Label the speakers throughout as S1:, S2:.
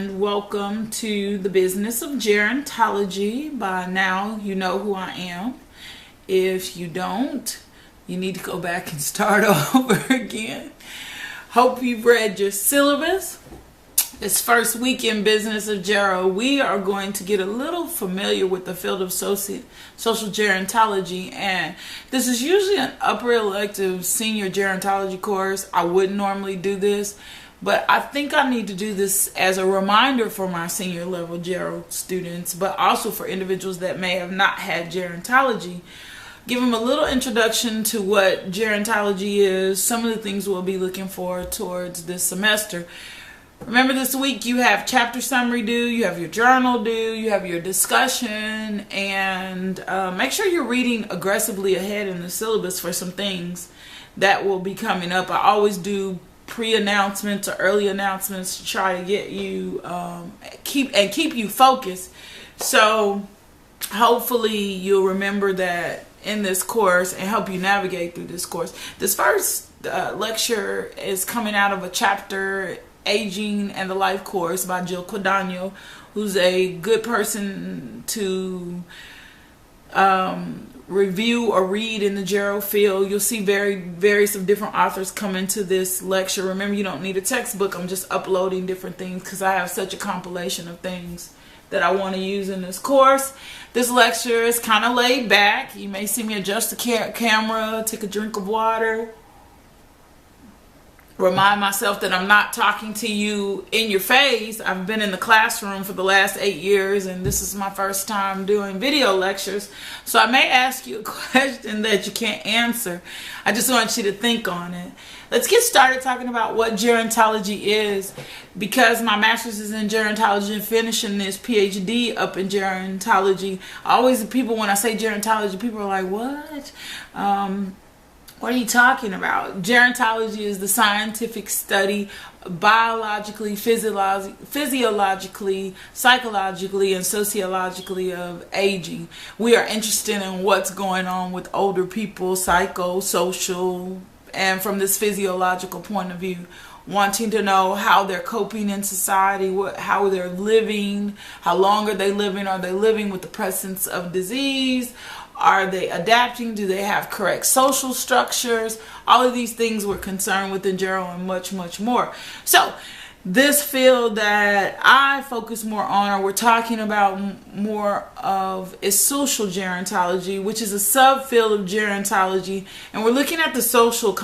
S1: and welcome to the business of gerontology. By now, you know who I am. If you don't, you need to go back and start over again. Hope you've read your syllabus. This first week in Business of Gero, we are going to get a little familiar with the field of social gerontology, and this is usually an upper elective senior gerontology course. I wouldn't normally do this, but I think I need to do this as a reminder for my senior level Gero students, but also for individuals that may have not had gerontology. Give them a little introduction to what gerontology is, some of the things we'll be looking for towards this semester. Remember, this week you have chapter summary due, you have your journal due, you have your discussion, and make sure you're reading aggressively ahead in the syllabus for some things that will be coming up. I always do pre-announcements or early announcements to try to get you keep you focused. So hopefully you'll remember that in this course and help you navigate through this course. This first lecture is coming out of a chapter, Aging and the Life course by Jill Quadagno, who's a good person to review or read in the Gero field. You'll see various of different authors come into this lecture. Remember, you don't need a textbook. I'm just uploading different things because I have such a compilation of things that I want to use in this course. This lecture is kind of laid back. You may see me adjust the camera, take a drink of water, remind myself that I'm not talking to you in your face. I've been in the classroom for the last 8 years, and this is my first time doing video lectures. So I may ask you a question that you can't answer. I just want you to think on it. Let's get started talking about what gerontology is. Because my master's is in gerontology and finishing this PhD up in gerontology, when I say gerontology, people are like, what? What are you talking about? Gerontology is the scientific study biologically, physiologically, psychologically, and sociologically of aging. We are interested in what's going on with older people, psychosocial, and from this physiological point of view, wanting to know how they're coping in society, how they're living, how long are they living? Are they living with the presence of disease? Are they adapting? Do they have correct social structures? All of these things we're concerned with in Gero and much, much more. So this field that I focus more on, or we're talking about more of, is social gerontology, which is a subfield of gerontology. And we're looking at the social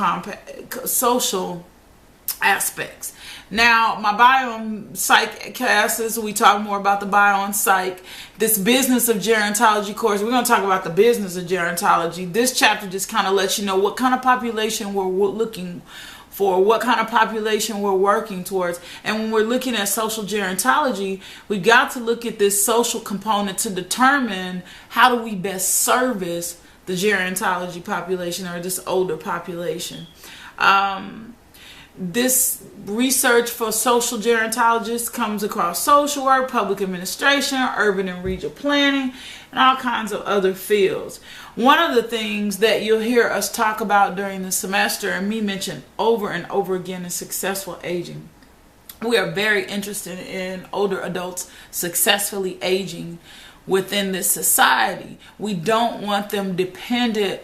S1: aspects. Now, my bio and psych classes, we talk more about the bio and psych. This business of gerontology course, we're going to talk about the business of gerontology. This chapter just kind of lets you know what kind of population we're looking for, what kind of population we're working towards. And when we're looking at social gerontology, we've got to look at this social component to determine how do we best service the gerontology population, or this older population. This research for social gerontologists comes across social work, public administration, urban and regional planning, and all kinds of other fields. One of the things that you'll hear us talk about during the semester, and me mention over and over again, is successful aging. We are very interested in older adults successfully aging within this society. We don't want them dependent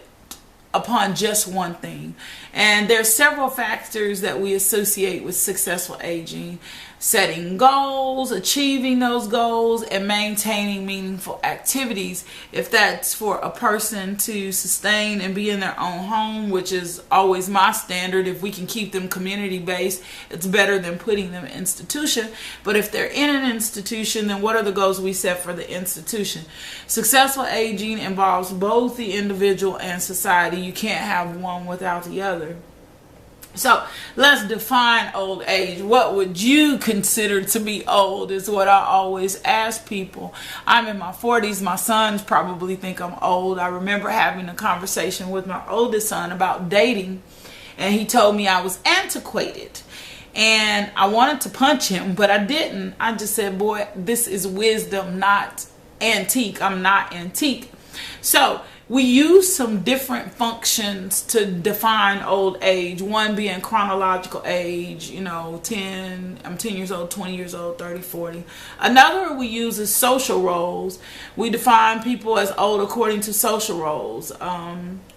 S1: upon just one thing. And there are several factors that we associate with successful aging: setting goals, achieving those goals, and maintaining meaningful activities. If that's for a person to sustain and be in their own home, which is always my standard, if we can keep them community-based, it's better than putting them in an institution. But if they're in an institution, then what are the goals we set for the institution? Successful aging involves both the individual and society. You can't have one without the other. So let's define old age. What would you consider to be old is what I always ask people. I'm in my 40s. My sons probably think I'm old. I remember having a conversation with my oldest son about dating, and he told me I was antiquated. And I wanted to punch him, but I didn't. I just said, boy, this is wisdom, not antique. I'm not antique. So we use some different functions to define old age. One being chronological age, 10, I'm 10 years old, 20 years old, 30, 40. Another we use is social roles. We define people as old according to social roles.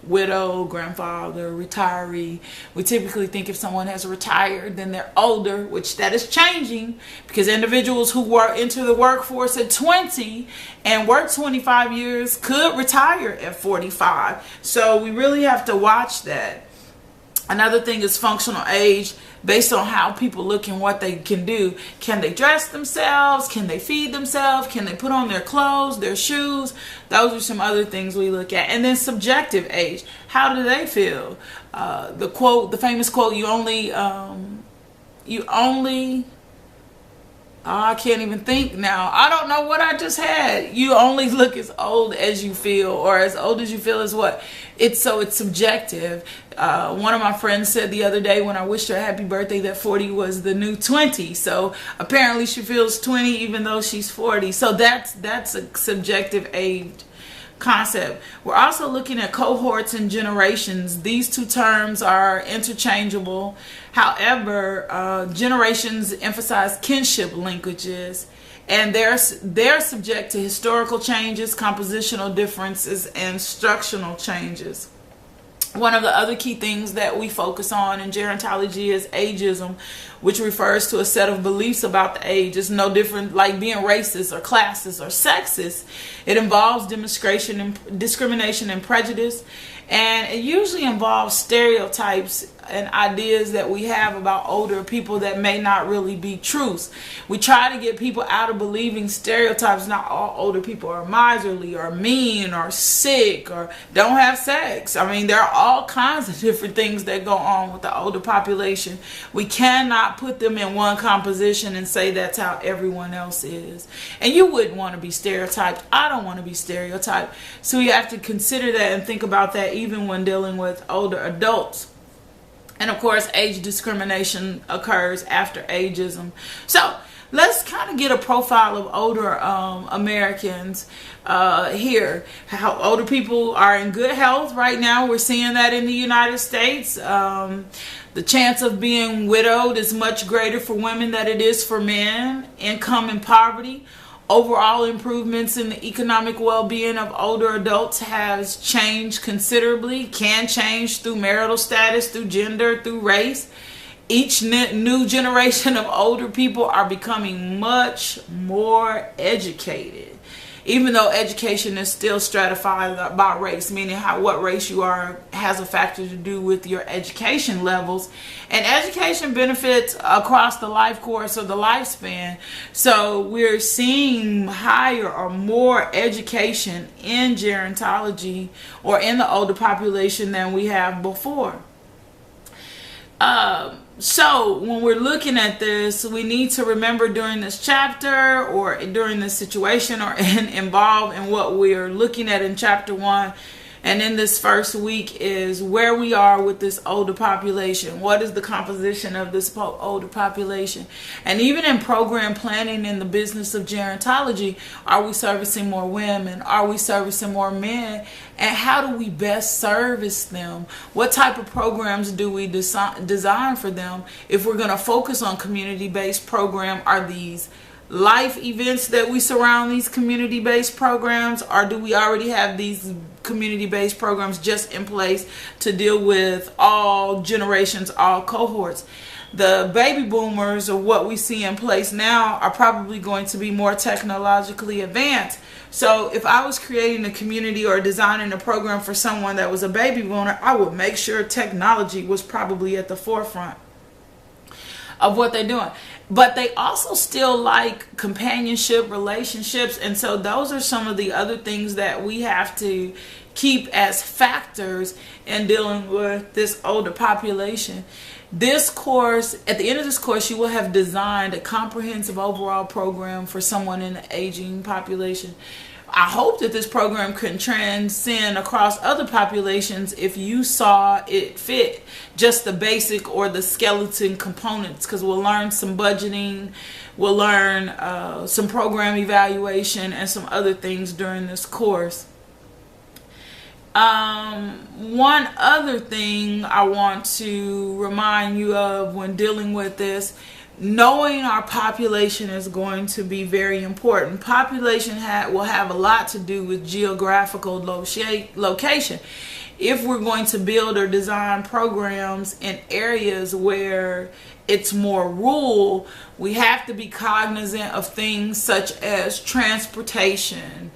S1: Widow, grandfather, retiree. We typically think if someone has retired, then they're older, which that is changing, because individuals who enter the workforce at 20 and work 25 years could retire at 45. So we really have to watch that. Another thing is functional age, based on how people look and what they can do. Can they dress themselves? Can they feed themselves? Can they put on their clothes, their shoes? Those are some other things we look at. And then subjective age. How do they feel? The famous quote, I can't even think now. I don't know what I just had. You only look as old as you feel, or as old as you feel is what? It's subjective. One of my friends said the other day when I wished her a happy birthday that 40 was the new 20. So apparently she feels 20 even though she's 40. So that's a subjective age concept. We're also looking at cohorts and generations. These two terms are interchangeable. However, generations emphasize kinship linkages, and they're subject to historical changes, compositional differences, and structural changes. One of the other key things that we focus on in gerontology is ageism, which refers to a set of beliefs about the age. It's no different like being racist or classist or sexist. It involves discrimination and prejudice, and it usually involves stereotypes and ideas that we have about older people that may not really be truths. We try to get people out of believing stereotypes. Not all older people are miserly or mean or sick or don't have sex. I mean, there are all kinds of different things that go on with the older population. We cannot put them in one composition and say that's how everyone else is. And you wouldn't want to be stereotyped. I don't want to be stereotyped. So you have to consider that and think about that even when dealing with older adults. And of course, age discrimination occurs after ageism. So let's kind of get a profile of older Americans here. How older people are in good health right now. We're seeing that in the United States. The chance of being widowed is much greater for women than it is for men. Income and poverty. Overall improvements in the economic well-being of older adults has changed considerably, can change through marital status, through gender, through race. Each new generation of older people are becoming much more educated. Even though education is still stratified by race, meaning what race you are has a factor to do with your education levels. And education benefits across the life course of the lifespan. So we're seeing higher or more education in gerontology or in the older population than we have before. So when we're looking at this, we need to remember during this chapter or during this situation or involved in what we're looking at in chapter 1 and in this first week is where we are with this older population. What is the composition of this older population? And even in program planning in the business of gerontology, are we servicing more women? Are we servicing more men? And how do we best service them? What type of programs do we design for them? If we're going to focus on community-based program, are these life events that we surround these community-based programs, or do we already have these community-based programs just in place to deal with all generations, all cohorts? The baby boomers, or what we see in place now, are probably going to be more technologically advanced. So if I was creating a community or designing a program for someone that was a baby boomer, I would make sure technology was probably at the forefront of what they're doing. But they also still like companionship, relationships, and so those are some of the other things that we have to keep as factors in dealing with this older population. This course, at the end of this course, you will have designed a comprehensive overall program for someone in the aging population. I hope that this program can transcend across other populations if you saw it fit just the basic or the skeleton components, because we'll learn some budgeting, we'll learn some program evaluation and some other things during this course. One other thing I want to remind you of when dealing with this, knowing our population is going to be very important. Population will have a lot to do with geographical location. If we're going to build or design programs in areas where it's more rural, we have to be cognizant of things such as transportation,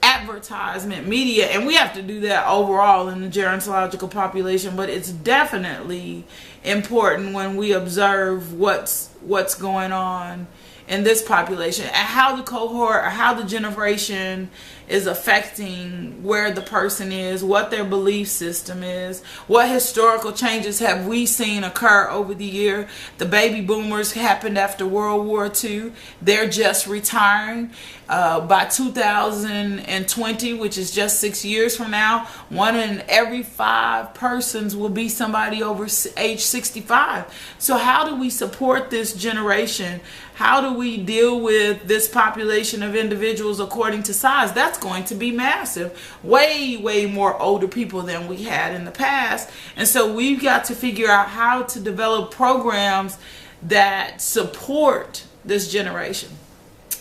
S1: advertisement, media, and we have to do that overall in the gerontological population, but it's definitely important when we observe what's going on in this population and how the cohort or how the generation is affecting where the person is, what their belief system is, what historical changes have we seen occur over the year. The baby boomers happened after World War II. They're just retiring. By 2020, which is just 6 years from now, 1 in every 5 persons will be somebody over age 65. So how do we support this generation? How do we deal with this population of individuals according to size? That's going to be massive. Way more older people than we had in the past. And so we've got to figure out how to develop programs that support this generation.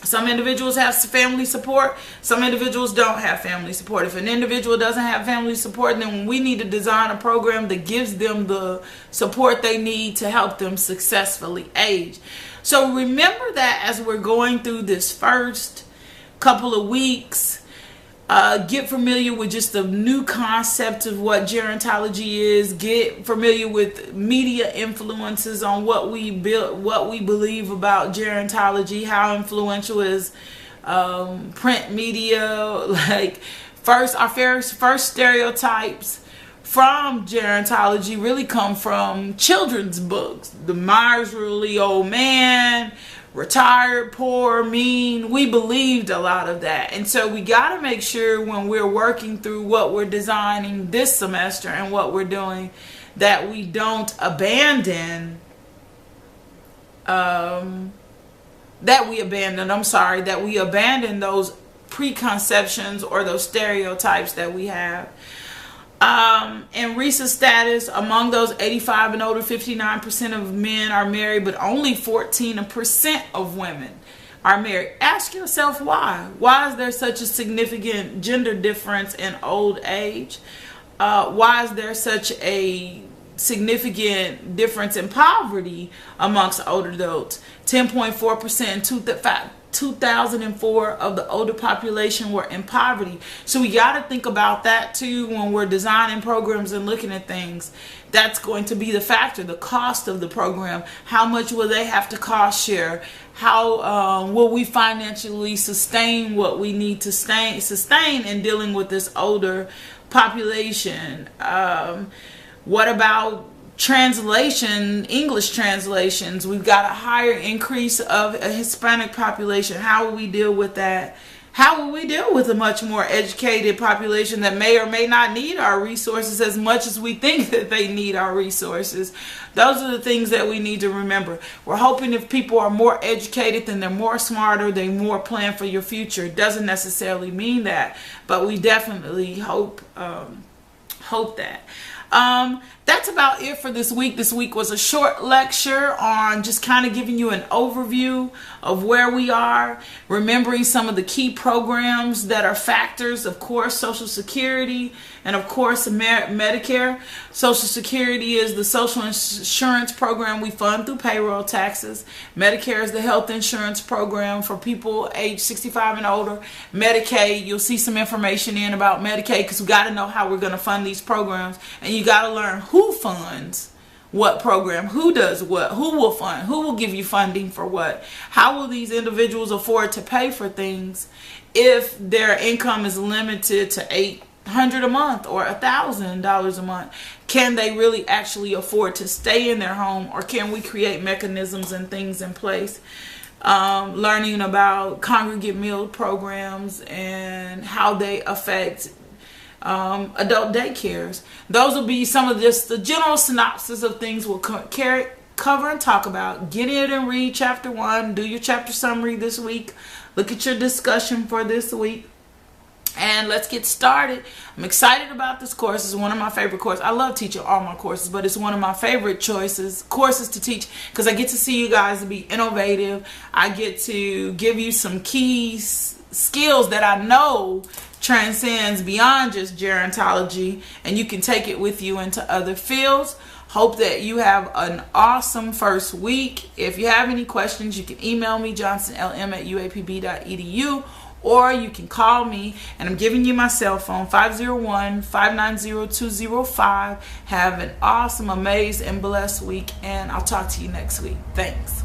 S1: Some individuals have family support. Some individuals don't have family support. If an individual doesn't have family support, then we need to design a program that gives them the support they need to help them successfully age. So remember that as we're going through this first couple of weeks, get familiar with just the new concept of what gerontology is. Get familiar with media influences on what we believe about gerontology. How influential is print media? Like our first stereotypes from gerontology really come from children's books. The miserly old man, retired, poor, mean. We believed a lot of that. And so we got to make sure when we're working through what we're designing this semester and what we're doing, that we don't abandon, that we abandon those preconceptions or those stereotypes that we have. In recent status, among those 85 and older, 59% of men are married, but only 14% of women are married. Ask yourself why. Why is there such a significant gender difference in old age? Why is there such a significant difference in poverty amongst older adults? 10.4% in 2004 of the older population were in poverty. So we got to think about that too when we're designing programs and looking at things. That's going to be the factor, the cost of the program. How much will they have to cost share? How will we financially sustain what we need to sustain in dealing with this older population? What about translation, English translations? We've got a higher increase of a Hispanic population. How will we deal with that? How will we deal with a much more educated population that may or may not need our resources as much as we think that they need our resources? Those are the things that we need to remember. We're hoping if people are more educated, then they're more smarter, they more plan for your future. It doesn't necessarily mean that, but we definitely hope that. That's about it for this week. This week was a short lecture on just kind of giving you an overview of where we are, remembering some of the key programs that are factors, of course, Social Security, and of course, Medicare. Social Security is the social insurance program we fund through payroll taxes. Medicare is the health insurance program for people age 65 and older. Medicaid, you'll see some information in about Medicaid because we got to know how we're going to fund these programs, and you got to learn who funds what program, who does what, who will fund, who will give you funding for what. How will these individuals afford to pay for things if their income is limited to $800 a month or $1,000 a month? Can they really actually afford to stay in their home, or can we create mechanisms and things in place? Learning about congregate meal programs and how they affect adult daycares. Those will be some of just the general synopsis of things we'll cover and talk about. Get in and read chapter 1. Do your chapter summary this week. Look at your discussion for this week. And let's get started. I'm excited about this course. It's one of my favorite courses. I love teaching all my courses, but it's one of my favorite courses to teach, because I get to see you guys be innovative. I get to give you some key skills that I know transcends beyond just gerontology, and you can take it with you into other fields. Hope that you have an awesome first week. If you have any questions, you can email me, johnsonlm@uapb.edu, or you can call me, and I'm giving you my cell phone, 501-590-205. Have an awesome, amazing, and blessed week, and I'll talk to you next week. Thanks.